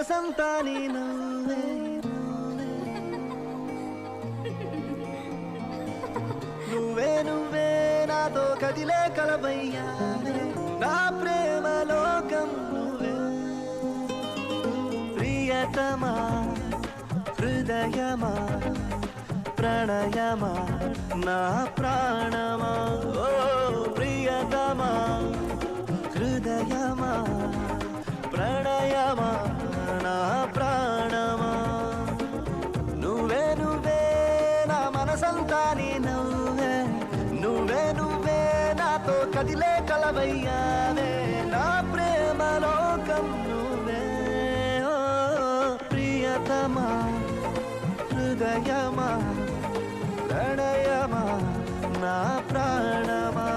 మనసంతా నీ నవ్వే నువ్వే నువ్వే నాతో కదిలే కలవయ్యా నా ప్రేమ లోకం నువ్వే ప్రియతమా హృదయమా ప్రణయమా నా ప్రాణమా ఓ ప్రియతమా హృదయమా ప్రణయమా నా ప్రాణమా నువ్వే నువ్వే నా మనసంతా నీ నవ్వే నువ్వే నువ్వే నాతో కదిలే కలవయ్యావే నా ప్రేమ లోకం నువ్వే ఓ ప్రియతమా హృదయమా ప్రణయమా నా ప్రాణమా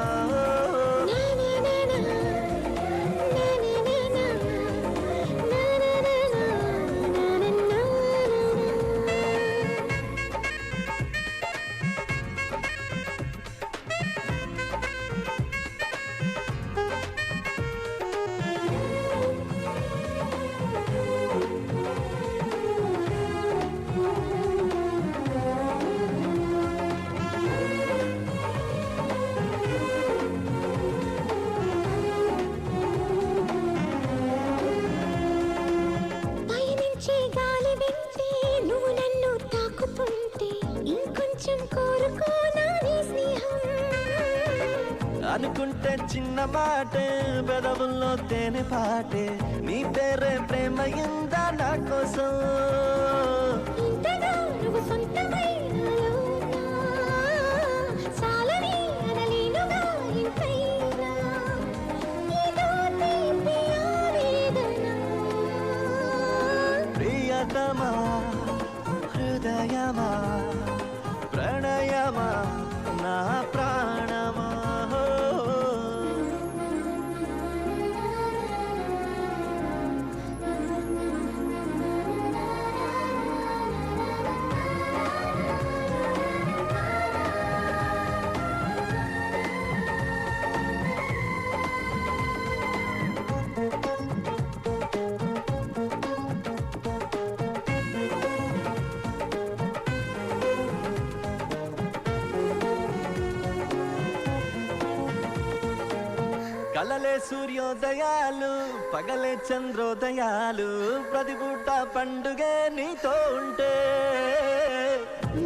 అనుకుంటే చిన్న మాటే పెదవుల్లో తేనె పాటే నీ పేరే ప్రేమ ఇందా నా కోసం ప్రియతమా హృదయమా ప్రణయమా నా ప్రాణమా కలలే సూర్యోదయాలు పగలే చంద్రోదయాలు ప్రతిపూట పండుగే నీతో ఉంటే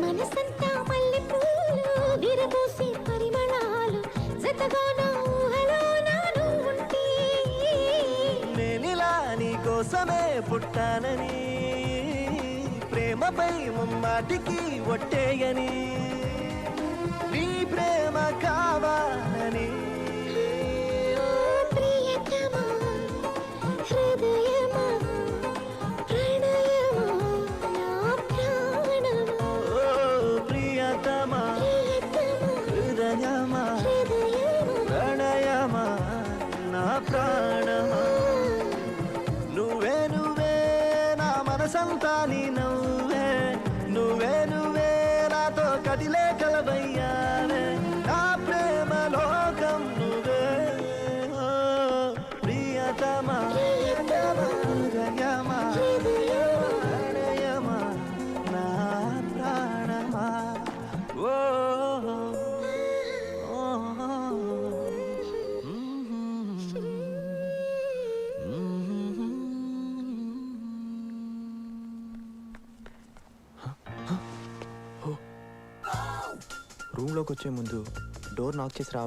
మనసంతా మల్లెపూలు విరబూసే పరిమళాలు జతగాన ఊహలో నాను ఉంటే నేనిలా నీ కోసమే పుట్టానని ప్రేమపై ముమ్మాటికి ఒట్టేయని నీ ప్రేమ కావాలని హృదయమా ప్రణయమా నా ప్రాణమా నువ్వే నువ్వే నా మనసంతా నీ నవ్వే నువ్వే నువ్వే నాతో కదిలే కలవయ్యావే నా ప్రేమ లోకం నువ్వే ఓ ప్రియతమా హృదయమా ప్రణయమా నా ప్రాణమా ఓ రూమ్లోకి వచ్చే ముందు డోర్ నాక్ చేసి రావాలి.